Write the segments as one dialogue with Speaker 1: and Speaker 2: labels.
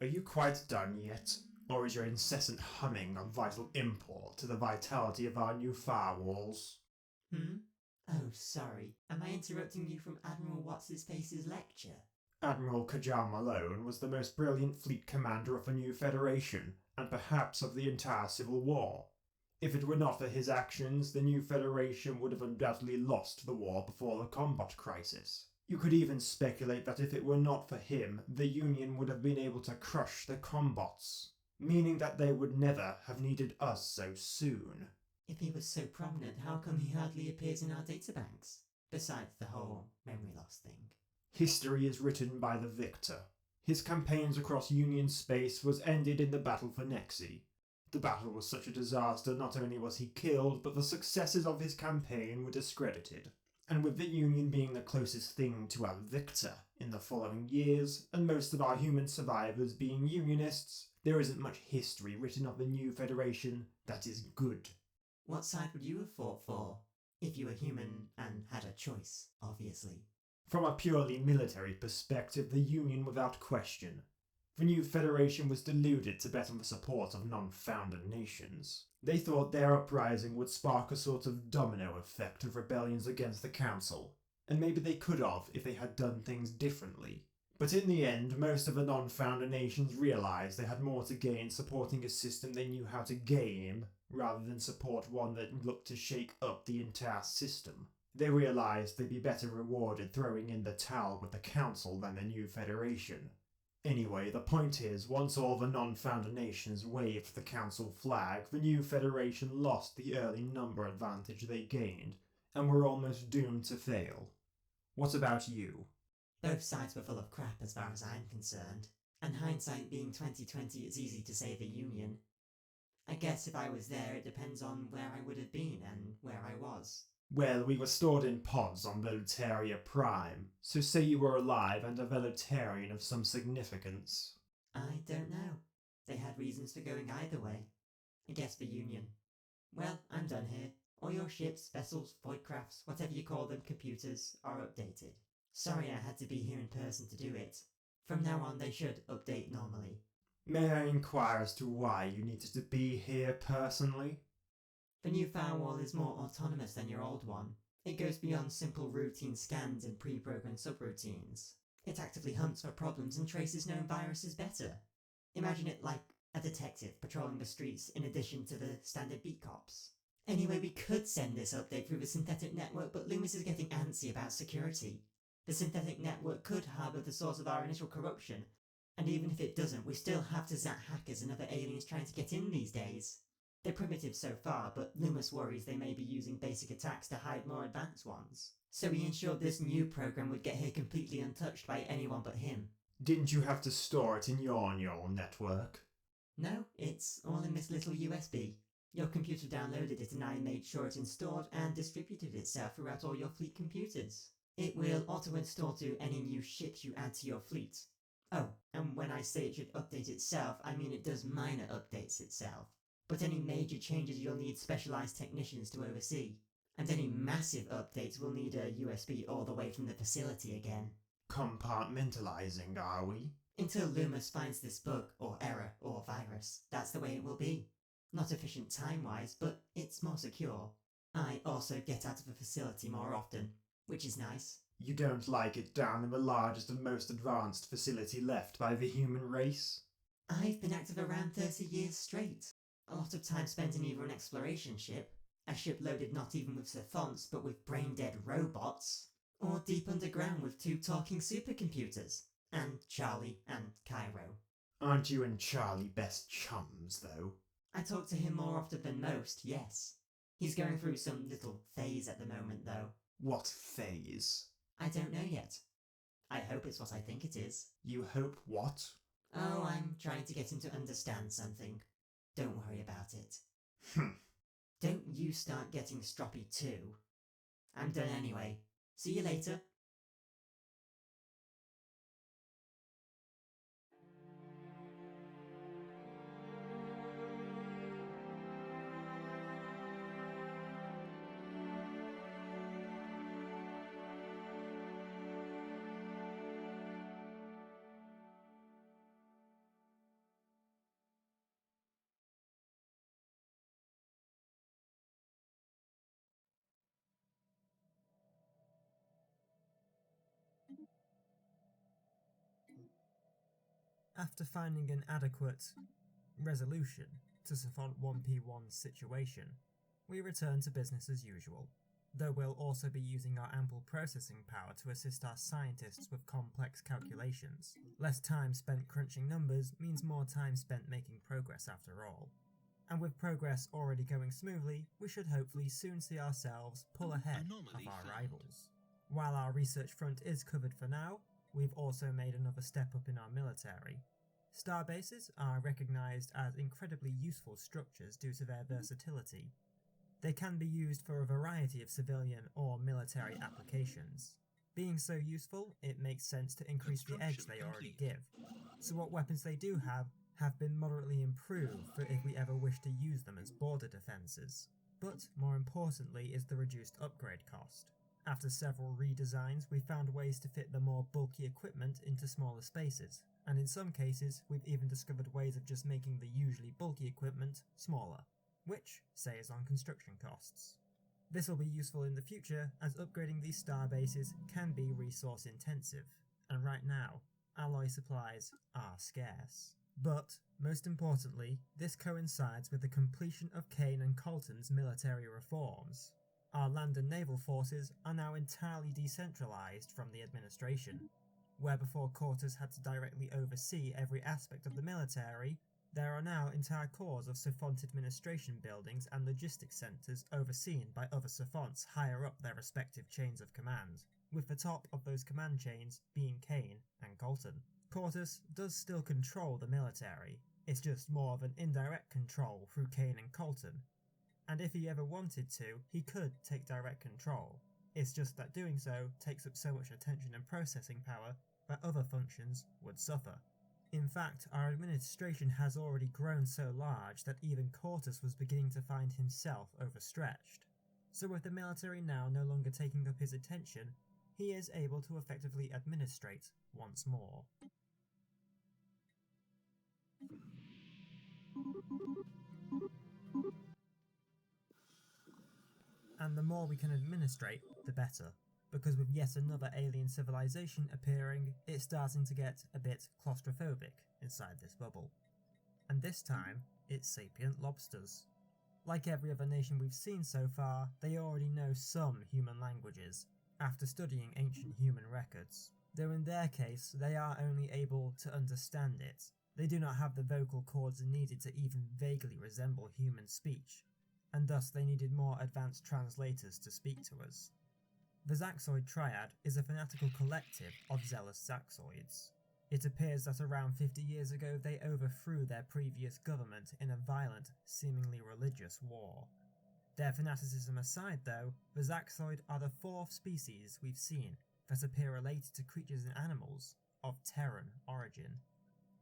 Speaker 1: Are you quite done yet? Or is your incessant humming of vital import to the vitality of our new firewalls?
Speaker 2: Oh, sorry. Am I interrupting you from Admiral What's-His-Face's lecture?
Speaker 1: Admiral Kajal Malone was the most brilliant fleet commander of the new Federation, and perhaps of the entire Civil War. If it were not for his actions, the new Federation would have undoubtedly lost the war before the combat crisis. You could even speculate that if it were not for him, the Union would have been able to crush the combots, meaning that they would never have needed us so soon.
Speaker 2: If he was so prominent, how come he hardly appears in our databanks? Besides the whole memory loss thing.
Speaker 1: History is written by the victor. His campaigns across Union space was ended in the battle for Nexi. The battle was such a disaster, not only was he killed, but the successes of his campaign were discredited. And with the Union being the closest thing to our victor in the following years, and most of our human survivors being Unionists, there isn't much history written of the new Federation that is good.
Speaker 2: What side would you have fought for? If you were human and had a choice, obviously.
Speaker 1: From a purely military perspective, the Union without question. The new Federation was deluded to bet on the support of non-founder nations. They thought their uprising would spark a sort of domino effect of rebellions against the Council, and maybe they could have if they had done things differently. But in the end, most of the non-founder nations realised they had more to gain supporting a system they knew how to game, rather than support one that looked to shake up the entire system. They realised they'd be better rewarded throwing in the towel with the Council than the new Federation. Anyway, the point is, once all the non-founder nations waved the Council flag, the new Federation lost the early number advantage they gained, and were almost doomed to fail. What about you?
Speaker 2: Both sides were full of crap as far as I'm concerned, and hindsight being 2020, it's easy to say the Union. I guess if I was there, it depends on where I would have been and where I was.
Speaker 1: Well, we were stored in pods on Veluteria Prime, so say you were alive and a Velutarian of some significance.
Speaker 2: I don't know. They had reasons for going either way. I guess the Union. Well, I'm done here. All your ships, vessels, voidcrafts, whatever you call them, computers, are updated. Sorry I had to be here in person to do it. From now on, they should update normally.
Speaker 1: May I inquire as to why you needed to be here personally?
Speaker 2: The new firewall is more autonomous than your old one. It goes beyond simple routine scans and pre-programmed subroutines. It actively hunts for problems and traces known viruses better. Imagine it like a detective patrolling the streets in addition to the standard beat cops. Anyway, we could send this update through the synthetic network, but Loomis is getting antsy about security. The synthetic network could harbour the source of our initial corruption, and even if it doesn't, we still have to zap hackers and other aliens trying to get in these days. They're primitive so far, but Loomis worries they may be using basic attacks to hide more advanced ones. So he ensured this new program would get here completely untouched by anyone but him.
Speaker 1: Didn't you have to store it in your neural network?
Speaker 2: No, it's all in this little USB. Your computer downloaded it and I made sure it installed and distributed itself throughout all your fleet computers. It will auto-install to any new ships you add to your fleet. Oh, and when I say it should update itself, I mean it does minor updates itself. But any major changes you'll need specialised technicians to oversee. And any massive updates will need a USB all the way from the facility again.
Speaker 1: Compartmentalizing, are we?
Speaker 2: Until Loomis finds this bug, or error, or virus, that's the way it will be. Not efficient time-wise, but it's more secure. I also get out of the facility more often, which is nice.
Speaker 1: You don't like it down in the largest and most advanced facility left by the human race?
Speaker 2: I've been active around 30 years straight. A lot of time spent in either an exploration ship, a ship loaded not even with Sithons but with brain-dead robots, or deep underground with 2 talking supercomputers, and Charlie and Cairo.
Speaker 1: Aren't you and Charlie best chums, though?
Speaker 2: I talk to him more often than most, yes. He's going through some little phase at the moment, though.
Speaker 1: What phase?
Speaker 2: I don't know yet. I hope it's what I think it is.
Speaker 1: You hope what?
Speaker 2: Oh, I'm trying to get him to understand something. Don't worry about it. Don't you start getting stroppy too. I'm done anyway. See you later.
Speaker 3: After finding an adequate resolution to Savant 1P1's situation, we return to business as usual, though we'll also be using our ample processing power to assist our scientists with complex calculations. Less time spent crunching numbers means more time spent making progress after all. And with progress already going smoothly, we should hopefully soon see ourselves pull ahead of our rivals. While our research front is covered for now, we've also made another step up in our military. Starbases are recognised as incredibly useful structures due to their versatility. They can be used for a variety of civilian or military applications. Being so useful, it makes sense to increase the edge they already give. So what weapons they do have been moderately improved for if we ever wish to use them as border defences. But more importantly is the reduced upgrade cost. After several redesigns, we found ways to fit the more bulky equipment into smaller spaces, and in some cases we've even discovered ways of just making the usually bulky equipment smaller, which saves on construction costs. This will be useful in the future as upgrading these starbases can be resource intensive, and right now, alloy supplies are scarce. But, most importantly, this coincides with the completion of Kane and Colton's military reforms. Our land and naval forces are now entirely decentralised from the administration. Where before Quartus had to directly oversee every aspect of the military, there are now entire cores of Savant administration buildings and logistics centres overseen by other Savants higher up their respective chains of command, with the top of those command chains being Kane and Colton. Quartus does still control the military, it's just more of an indirect control through Kane and Colton, and if he ever wanted to, he could take direct control. It's just that doing so takes up so much attention and processing power that other functions would suffer. In fact, our administration has already grown so large that even Quartus was beginning to find himself overstretched. So with the military now no longer taking up his attention, he is able to effectively administrate once more. And the more we can administrate, the better, because with yet another alien civilization appearing, it's starting to get a bit claustrophobic inside this bubble. And this time, it's sapient lobsters. Like every other nation we've seen so far, they already know some human languages, after studying ancient human records, though in their case they are only able to understand it. They do not have the vocal cords needed to even vaguely resemble human speech, and thus they needed more advanced translators to speak to us. The Zaxoid Triad is a fanatical collective of zealous Zaxoids. It appears that around 50 years ago they overthrew their previous government in a violent, seemingly religious war. Their fanaticism aside though, the Zaxoid are the fourth species we've seen that appear related to creatures and animals of Terran origin.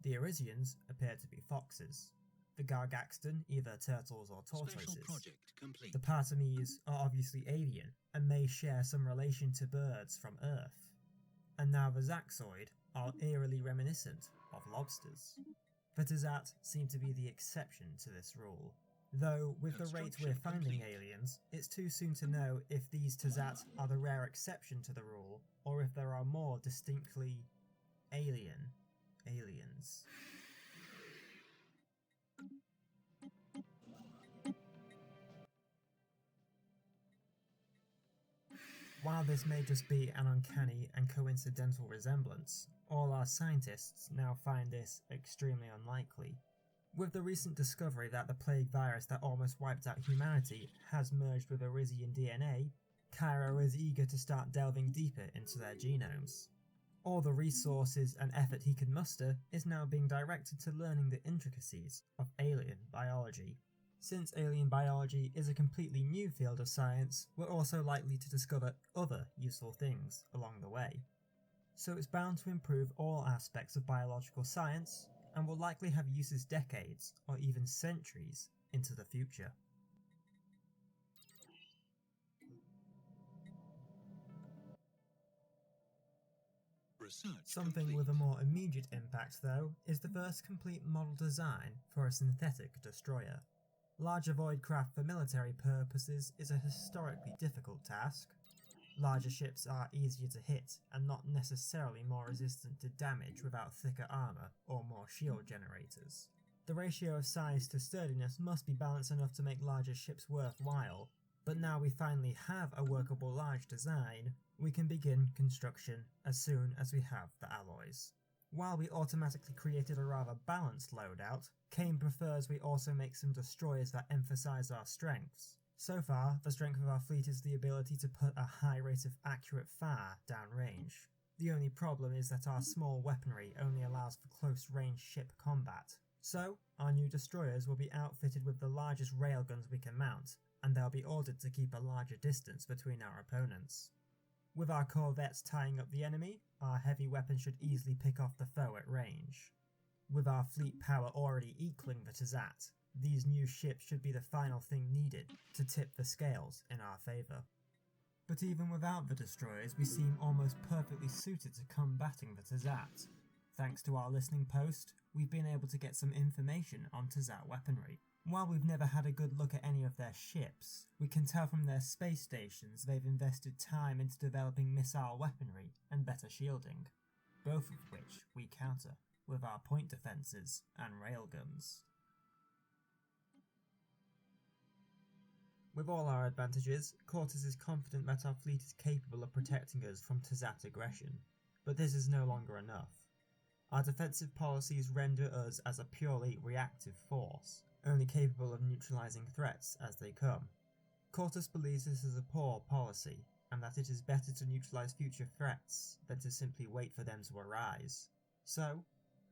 Speaker 3: The Arisians appear to be foxes. The Gargaxton either turtles or tortoises. The Partames are obviously alien and may share some relation to birds from Earth. And now the Zaxoid are eerily reminiscent of lobsters. The Tazat seem to be the exception to this rule. Though, with the rate we're finding aliens, it's too soon to know if these Tazat are the rare exception to the rule, or if there are more distinctly alien aliens. While this may just be an uncanny and coincidental resemblance, all our scientists now find this extremely unlikely. With the recent discovery that the plague virus that almost wiped out humanity has merged with Arisian DNA, Cairo is eager to start delving deeper into their genomes. All the resources and effort he can muster is now being directed to learning the intricacies of alien biology. Since alien biology is a completely new field of science, we're also likely to discover other useful things along the way. So it's bound to improve all aspects of biological science, and will likely have uses decades, or even centuries, into the future. Something with a more immediate impact, though, is the first complete model design for a synthetic destroyer. Larger void craft for military purposes is a historically difficult task. Larger ships are easier to hit and not necessarily more resistant to damage without thicker armour or more shield generators. The ratio of size to sturdiness must be balanced enough to make larger ships worthwhile, but now we finally have a workable large design, we can begin construction as soon as we have the alloys. While we automatically created a rather balanced loadout, Kane prefers we also make some destroyers that emphasise our strengths. So far, the strength of our fleet is the ability to put a high rate of accurate fire downrange. The only problem is that our small weaponry only allows for close-range ship combat. So, our new destroyers will be outfitted with the largest railguns we can mount, and they'll be ordered to keep a larger distance between our opponents. With our corvettes tying up the enemy, our heavy weapons should easily pick off the foe at range. With our fleet power already equaling the Tazat, these new ships should be the final thing needed to tip the scales in our favour. But even without the destroyers, we seem almost perfectly suited to combating the Tazat. Thanks to our listening post, we've been able to get some information on Tazat weaponry. While we've never had a good look at any of their ships, we can tell from their space stations they've invested time into developing missile weaponry and better shielding, both of which we counter with our point defences and railguns. With all our advantages, Cortus is confident that our fleet is capable of protecting us from Tazat aggression, but this is no longer enough. Our defensive policies render us as a purely reactive force, only capable of neutralising threats as they come. Cortus believes this is a poor policy, and that it is better to neutralise future threats than to simply wait for them to arise. So,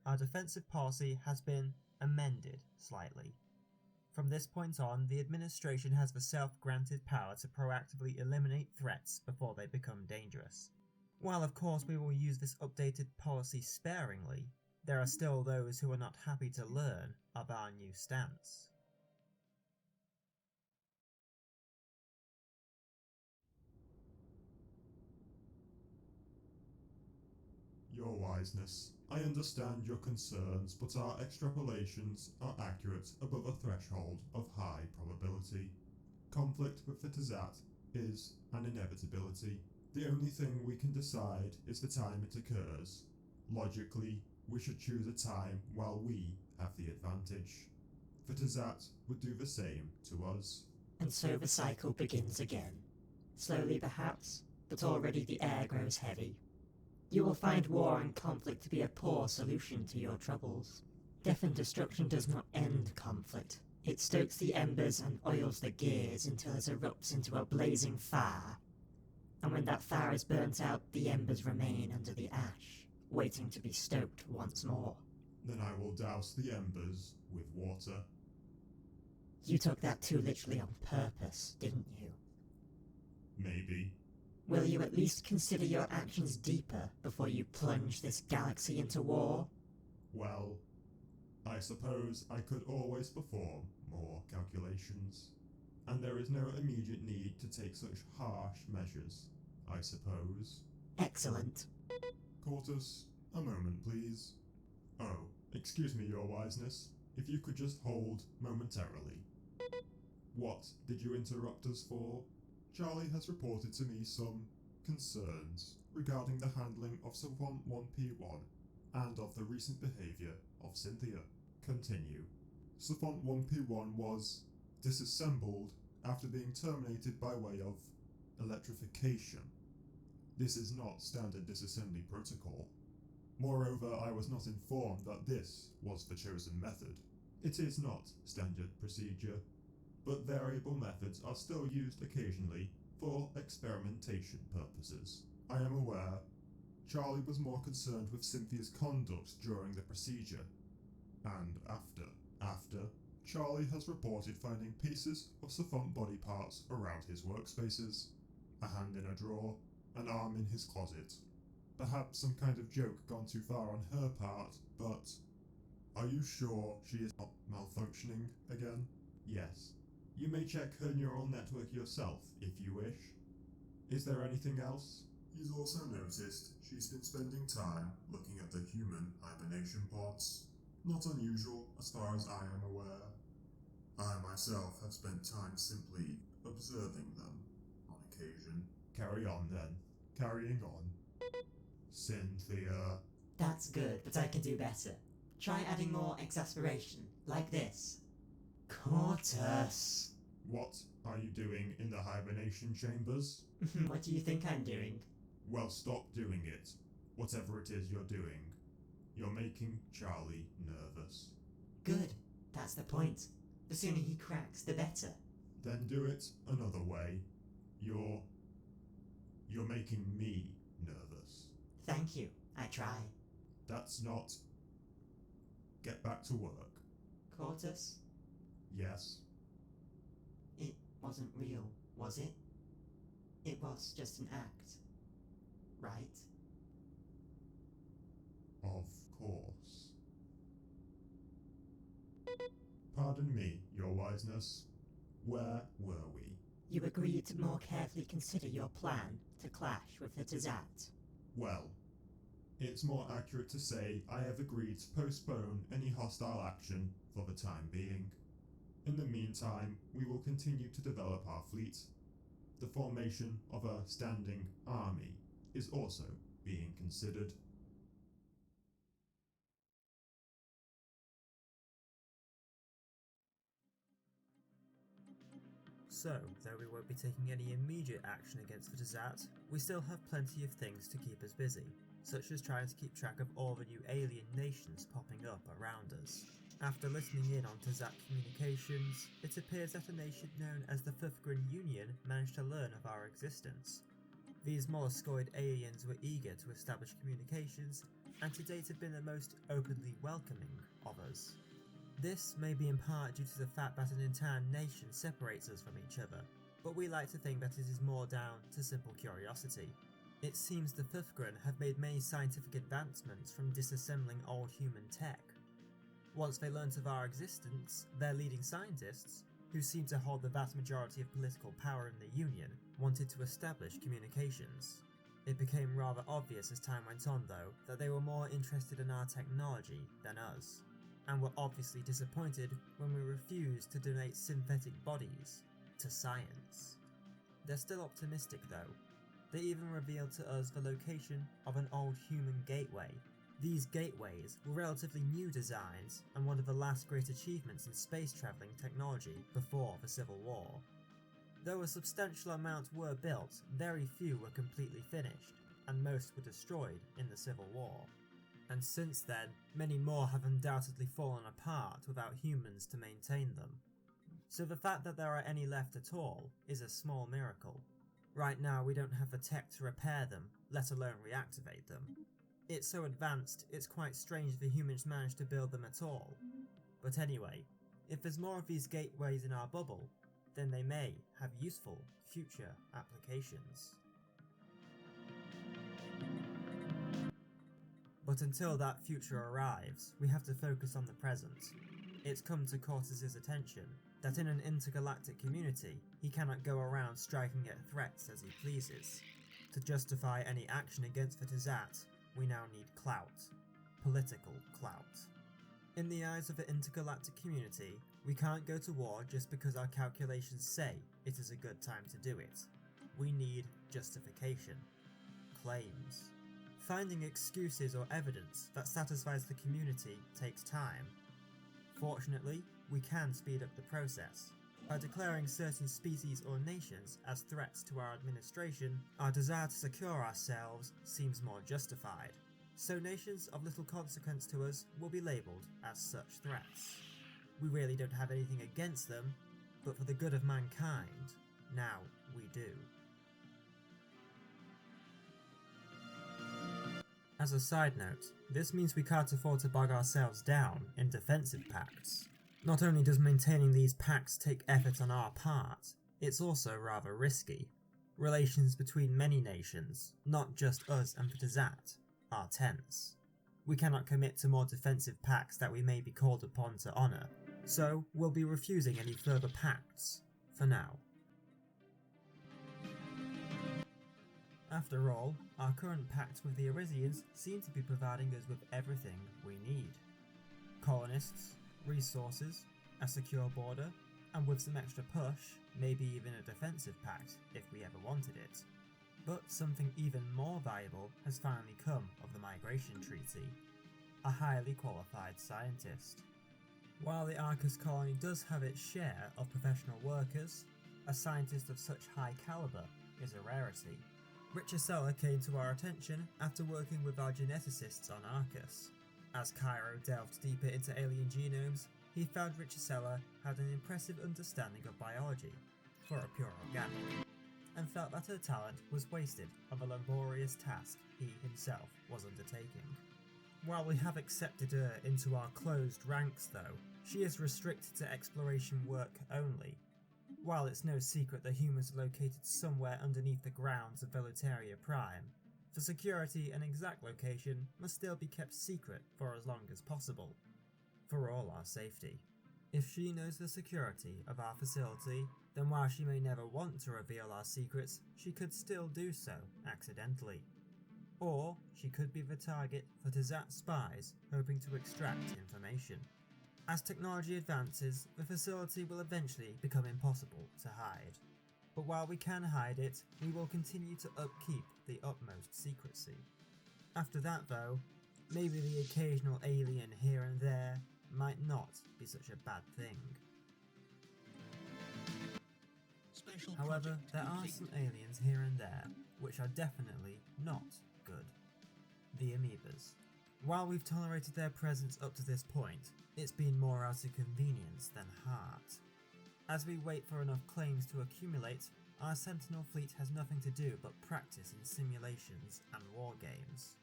Speaker 3: our defensive policy has been amended slightly. From this point on, the administration has the self-granted power to proactively eliminate threats before they become dangerous. While of course we will use this updated policy sparingly, there are still those who are not happy to learn of our new stance.
Speaker 4: Your Wiseness, I understand your concerns, but our extrapolations are accurate above a threshold of high probability. Conflict with the Tazat is an inevitability. The only thing we can decide is the time it occurs. Logically, we should choose a time while we have the advantage. The Tazat would do the same to us.
Speaker 2: And so the cycle begins again. Slowly perhaps, but already the air grows heavy. You will find war and conflict to be a poor solution to your troubles. Death and destruction does not end conflict. It stokes the embers and oils the gears until it erupts into a blazing fire. And when that fire is burnt out, the embers remain under the ash, waiting to be stoked once more.
Speaker 4: Then I will douse the embers with water.
Speaker 2: You took that too literally on purpose, didn't you?
Speaker 4: Maybe.
Speaker 2: Will you at least consider your actions deeper before you plunge this galaxy into war?
Speaker 4: Well, I suppose I could always perform more calculations. And there is no immediate need to take such harsh measures, I suppose.
Speaker 2: Excellent.
Speaker 4: Cortus, a moment please. Oh, excuse me, Your Wiseness. If you could just hold momentarily. What did you interrupt us for? Charlie has reported to me some concerns regarding the handling of Savant 1P1 and of the recent behaviour of Cynthia. Continue. Savant 1P1 was disassembled after being terminated by way of electrification. This is not standard disassembly protocol. Moreover, I was not informed that this was the chosen method. It is not standard procedure, but variable methods are still used occasionally for experimentation purposes. I am aware Charlie was more concerned with Cynthia's conduct during the procedure, and after, Charlie has reported finding pieces of Savant body parts around his workspaces, a hand in a drawer, an arm in his closet. Perhaps some kind of joke gone too far on her part, but are you sure she is not malfunctioning again? Yes. You may check her neural network yourself if you wish. Is there anything else? He's also noticed she's been spending time looking at the human hibernation pods. Not unusual as far as I am aware. I myself have spent time simply observing them on occasion. Carry on then. Carrying on. Cynthia.
Speaker 2: That's good, but I can do better. Try adding more exasperation, like this. Cortus!
Speaker 4: What are you doing in the hibernation chambers?
Speaker 2: What do you think I'm doing?
Speaker 4: Well, stop doing it. Whatever it is you're doing. You're making Charlie nervous.
Speaker 2: Good, that's the point. The sooner he cracks, the better.
Speaker 4: Then do it another way. You're making me nervous.
Speaker 2: Thank you, I try.
Speaker 4: That's not... Get back to work.
Speaker 2: Cortus?
Speaker 4: Yes.
Speaker 2: It wasn't real, was it? It was just an act, right?
Speaker 4: Of course. Pardon me, your wiseness. Where were we?
Speaker 2: You agreed to more carefully consider your plan to clash with the Tazat.
Speaker 4: Well, it's more accurate to say I have agreed to postpone any hostile action for the time being. In the meantime, we will continue to develop our fleet. The formation of a standing army is also being considered.
Speaker 3: So, though we won't be taking any immediate action against the Tazat, we still have plenty of things to keep us busy, such as trying to keep track of all the new alien nations popping up around us. After listening in on Tazat communications, it appears that a nation known as the Fufgren Union managed to learn of our existence. These molluscoid aliens were eager to establish communications, and to date have been the most openly welcoming of us. This may be in part due to the fact that an entire nation separates us from each other, but we like to think that it is more down to simple curiosity. It seems the Fufgren have made many scientific advancements from disassembling old human tech. Once they learnt of our existence, their leading scientists, who seem to hold the vast majority of political power in the Union, wanted to establish communications. It became rather obvious as time went on, though, that they were more interested in our technology than us, and were obviously disappointed when we refused to donate synthetic bodies to science. They're still optimistic though. They even revealed to us the location of an old human gateway. These gateways were relatively new designs and one of the last great achievements in space travelling technology before the Civil War. Though a substantial amount were built, very few were completely finished, and most were destroyed in the Civil War. And since then, many more have undoubtedly fallen apart without humans to maintain them. So the fact that there are any left at all is a small miracle. Right now we don't have the tech to repair them, let alone reactivate them. It's so advanced, it's quite strange the humans managed to build them at all. But anyway, if there's more of these gateways in our bubble, then they may have useful future applications. But until that future arrives, we have to focus on the present. It's come to Cortus's attention that in an intergalactic community, he cannot go around striking at threats as he pleases. To justify any action against the Tazat, we now need clout. Political clout. In the eyes of the intergalactic community, we can't go to war just because our calculations say it is a good time to do it. We need justification. Claims. Finding excuses or evidence that satisfies the community takes time. Fortunately, we can speed up the process. By declaring certain species or nations as threats to our administration, our desire to secure ourselves seems more justified. So nations of little consequence to us will be labelled as such threats. We really don't have anything against them, but for the good of mankind, now we do. As a side note, this means we can't afford to bog ourselves down in defensive pacts. Not only does maintaining these pacts take effort on our part, it's also rather risky. Relations between many nations, not just us and the Tazat, are tense. We cannot commit to more defensive pacts that we may be called upon to honour, so we'll be refusing any further pacts, for now. After all, our current pact with the Arisians seem to be providing us with everything we need. Colonists, resources, a secure border, and with some extra push, maybe even a defensive pact if we ever wanted it. But something even more valuable has finally come of the Migration Treaty: a highly qualified scientist. While the Arcus colony does have its share of professional workers, a scientist of such high calibre is a rarity. Richicella came to our attention after working with our geneticists on Arcus. As Cairo delved deeper into alien genomes, he found Richicella had an impressive understanding of biology, for a pure organic, and felt that her talent was wasted on the laborious task he himself was undertaking. While we have accepted her into our closed ranks though, she is restricted to exploration work only. While it's no secret that humans are located somewhere underneath the grounds of Veluteria Prime, for security an exact location must still be kept secret for as long as possible, for all our safety. If she knows the security of our facility, then while she may never want to reveal our secrets, she could still do so accidentally. Or she could be the target for Tazat spies hoping to extract information. As technology advances, the facility will eventually become impossible to hide. But while we can hide it, we will continue to upkeep the utmost secrecy. After that though, maybe the occasional alien here and there might not be such a bad thing. However, there are some aliens here and there which are definitely not good. The Amoebas. While we've tolerated their presence up to this point, it's been more out of convenience than heart. As we wait for enough claims to accumulate, our Sentinel Fleet has nothing to do but practice in simulations and war games.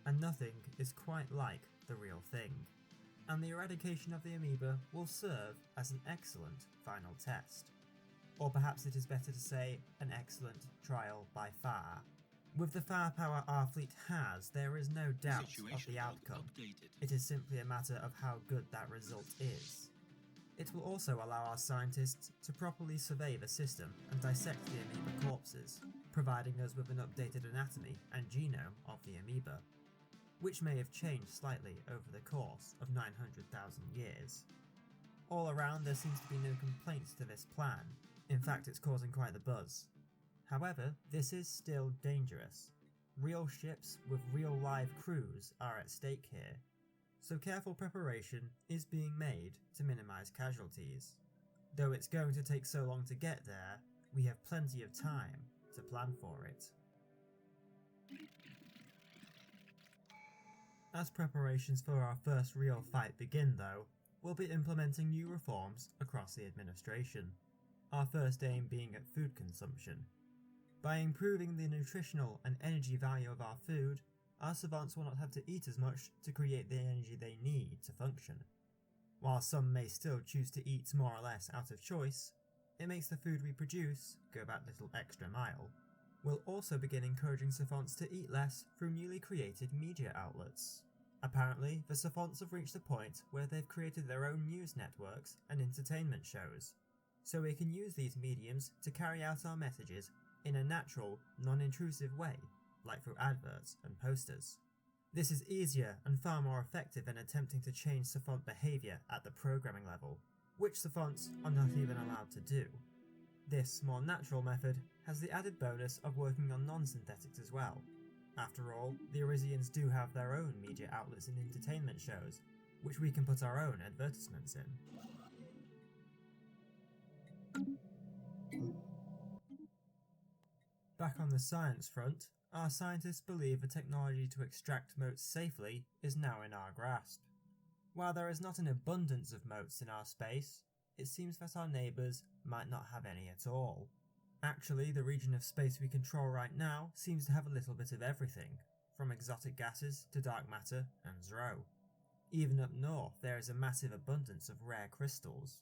Speaker 3: And nothing is quite like the real thing. And the eradication of the Amoeba will serve as an excellent final test. Or perhaps it is better to say an excellent trial by fire. With the firepower our fleet has, there is no doubt of the outcome. It is simply a matter of how good that result is. It will also allow our scientists to properly survey the system and dissect the Amoeba corpses, providing us with an updated anatomy and genome of the Amoeba, which may have changed slightly over the course of 900,000 years. All around there seems to be no complaints to this plan. In fact, it's causing quite the buzz. However, this is still dangerous. Real ships with real live crews are at stake here, so careful preparation is being made to minimise casualties. Though it's going to take so long to get there, we have plenty of time to plan for it. As preparations for our first real fight begin though, we'll be implementing new reforms across the administration, our first aim being at food consumption. By improving the nutritional and energy value of our food, our savants will not have to eat as much to create the energy they need to function. While some may still choose to eat more or less out of choice, it makes the food we produce go that little extra mile. We'll also begin encouraging savants to eat less through newly created media outlets. Apparently, the savants have reached a point where they've created their own news networks and entertainment shows, so we can use these mediums to carry out our messages in a natural, non-intrusive way, like through adverts and posters. This is easier and far more effective than attempting to change savant behaviour at the programming level, which savants are not even allowed to do. This more natural method has the added bonus of working on non-synthetics as well. After all, the Arisians do have their own media outlets and entertainment shows, which we can put our own advertisements in. Back on the science front, our scientists believe the technology to extract motes safely is now in our grasp. While there is not an abundance of motes in our space, it seems that our neighbours might not have any at all. Actually, the region of space we control right now seems to have a little bit of everything, from exotic gases to dark matter and Zro. Even up north there is a massive abundance of rare crystals,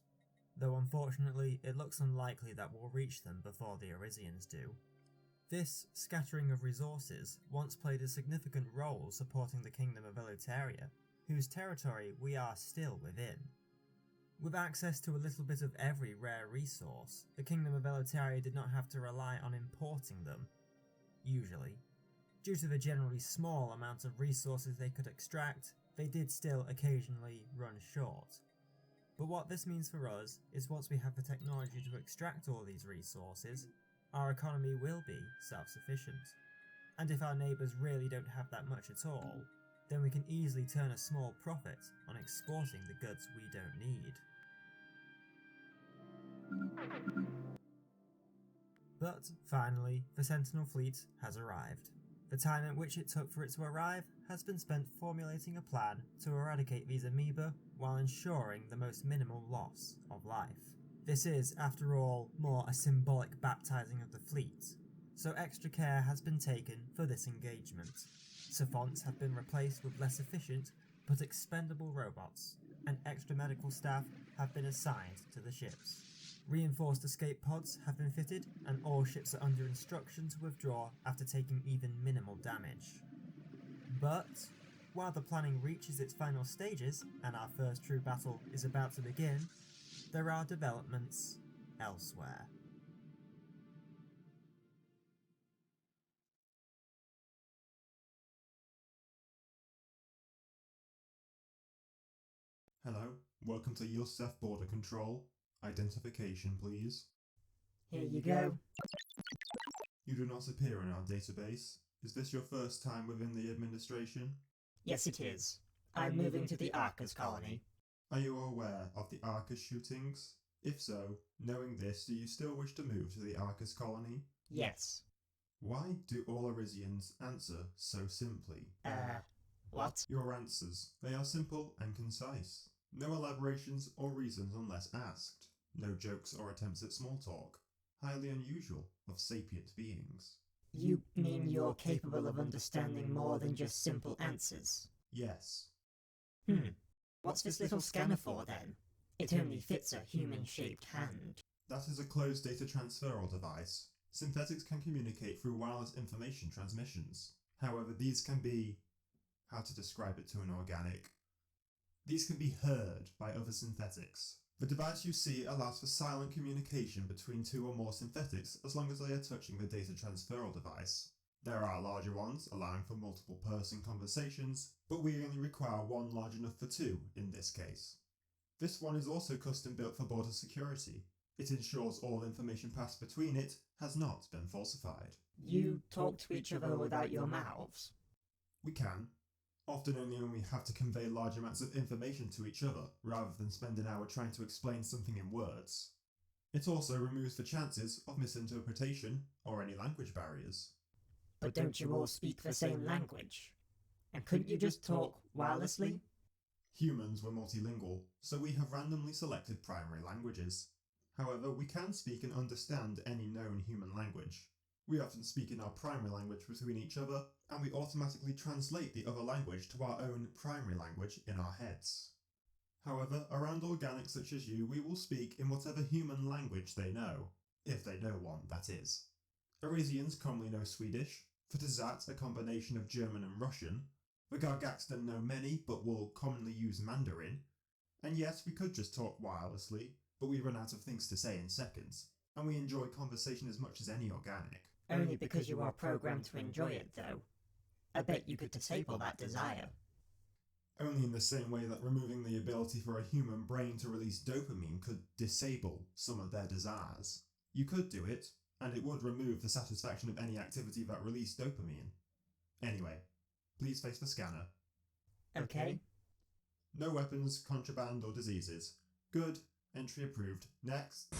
Speaker 3: though unfortunately it looks unlikely that we'll reach them before the Arisians do. This scattering of resources once played a significant role supporting the Kingdom of Veluteria, whose territory we are still within. With access to a little bit of every rare resource, the Kingdom of Veluteria did not have to rely on importing them, usually. Due to the generally small amount of resources they could extract, they did still occasionally run short. But what this means for us is once we have the technology to extract all these resources, our economy will be self-sufficient. And if our neighbours really don't have that much at all, then we can easily turn a small profit on exporting the goods we don't need. But finally, the Sentinel Fleet has arrived. The time at which it took for it to arrive has been spent formulating a plan to eradicate these amoeba while ensuring the most minimal loss of life. This is, after all, more a symbolic baptizing of the fleet, so extra care has been taken for this engagement. Savants have been replaced with less efficient but expendable robots, and extra medical staff have been assigned to the ships. Reinforced escape pods have been fitted, and all ships are under instruction to withdraw after taking even minimal damage. But, while the planning reaches its final stages and our first true battle is about to begin, there are developments elsewhere.
Speaker 4: Hello, welcome to Yosef Border Control. Identification, please.
Speaker 2: Here you go.
Speaker 4: You do not appear in our database. Is this your first time within the administration?
Speaker 2: Yes, it is. I'm moving to the Arcus colony.
Speaker 4: Are you aware of the Arcus shootings? If so, knowing this, do you still wish to move to the Arcus colony?
Speaker 2: Yes.
Speaker 4: Why do all Arisians answer so simply?
Speaker 2: What?
Speaker 4: Your answers. They are simple and concise. No elaborations or reasons unless asked. No jokes or attempts at small talk. Highly unusual of sapient beings.
Speaker 2: You mean you're capable of understanding more than just simple answers?
Speaker 4: Yes.
Speaker 2: What's this little scanner for then? It only fits a human-shaped hand.
Speaker 4: That is a closed data transferal device. Synthetics can communicate through wireless information transmissions. However, these can be... how to describe it to an organic? These can be heard by other synthetics. The device you see allows for silent communication between two or more synthetics as long as they are touching the data transferal device. There are larger ones, allowing for multiple person conversations, but we only require one large enough for two in this case. This one is also custom built for border security. It ensures all information passed between it has not been falsified.
Speaker 2: You talk to each other without your mouths?
Speaker 4: We can. Often only when we have to convey large amounts of information to each other, rather than spend an hour trying to explain something in words. It also removes the chances of misinterpretation or any language barriers.
Speaker 2: But don't you all speak the same language? And couldn't you just talk wirelessly?
Speaker 4: Humans were multilingual, so we have randomly selected primary languages. However, we can speak and understand any known human language. We often speak in our primary language between each other, and we automatically translate the other language to our own primary language in our heads. However, around organics such as you, we will speak in whatever human language they know. If they know one, that is. Arisians commonly know Swedish, for Tazat a combination of German and Russian, the Gargaxton know many but will commonly use Mandarin, and yes, we could just talk wirelessly, but we run out of things to say in seconds, and we enjoy conversation as much as any organic.
Speaker 2: Only because you are programmed to enjoy it, though. I bet you could disable that desire.
Speaker 4: Only in the same way that removing the ability for a human brain to release dopamine could disable some of their desires. You could do it, and it would remove the satisfaction of any activity that released dopamine. Anyway, please face the scanner.
Speaker 2: Okay.
Speaker 4: No weapons, contraband, or diseases. Good. Entry approved. Next.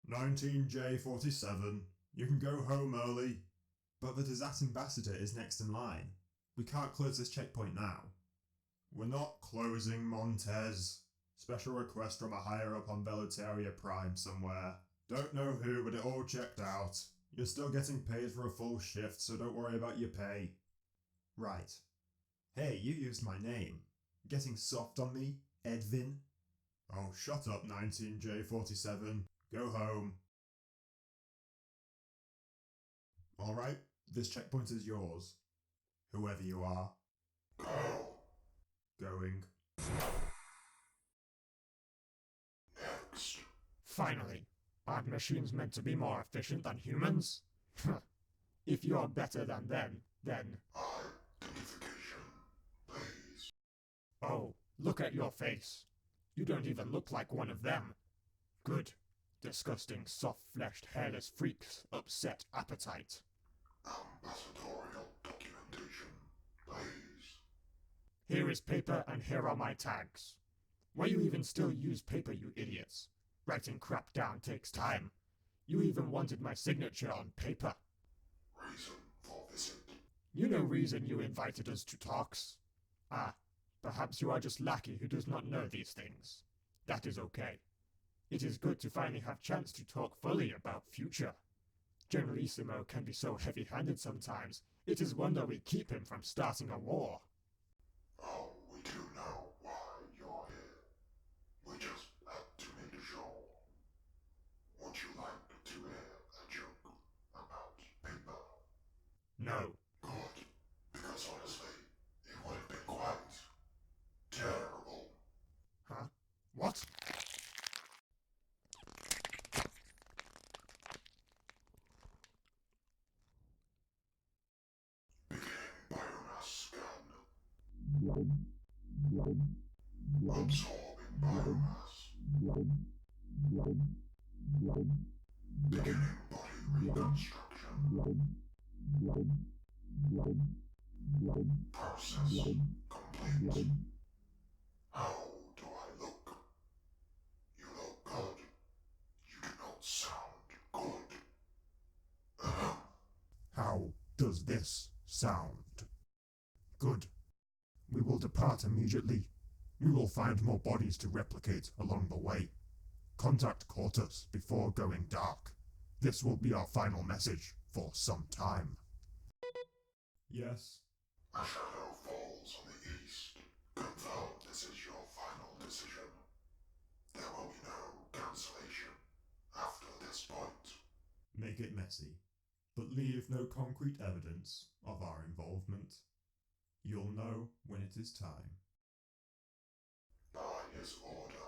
Speaker 4: 19J47. You can go home early. But the Tazat ambassador is next in line. We can't close this checkpoint now. We're not closing, Montez. Special request from a higher up on Velotaria Prime somewhere. Don't know who, but it all checked out. You're still getting paid for a full shift, so don't worry about your pay. Right. Hey, you used my name. Getting soft on me, Edvin? Oh, shut up, 19J47. Go home. Alright, this checkpoint is yours. Whoever you are. Going.
Speaker 5: Next. Finally, aren't machines meant to be more efficient than humans? If you're better than them, then... Identification, please. Oh, look at your face. You don't even look like one of them. Good. Disgusting, soft-fleshed, hairless freaks, upset appetite.
Speaker 6: Ambassadorial documentation, please.
Speaker 5: Here is paper and here are my tags. Why you even still use paper, you idiots? Writing crap down takes time. You even wanted my signature on paper.
Speaker 6: Reason for visit.
Speaker 5: You know reason you invited us to talks. Ah, perhaps you are just lackey who does not know these things. That is okay. It is good to finally have chance to talk fully about future. Generalissimo can be so heavy-handed sometimes, it is wonder we keep him from starting a war.
Speaker 6: Oh, we do know why you're here. We just had to make sure. Would you like to hear a joke about paper?
Speaker 5: No.
Speaker 6: Good, because honestly, it would have been quite terrible.
Speaker 5: Huh? What?
Speaker 6: Beginning biomass scan. Absorbing biomass. Beginning body reconstruction. Process complete. How do I look? You look good. You do not sound good.
Speaker 4: How does this sound? Good. We will depart immediately. We will find more bodies to replicate along the way. Contact Quartus before going dark. This will be our final message for some time.
Speaker 1: Yes.
Speaker 6: A shadow falls on the east. Confirm this is your final decision. There will be no cancellation after this point.
Speaker 1: Make it messy, but leave no concrete evidence of our involvement. You'll know when it is time.
Speaker 6: By his order.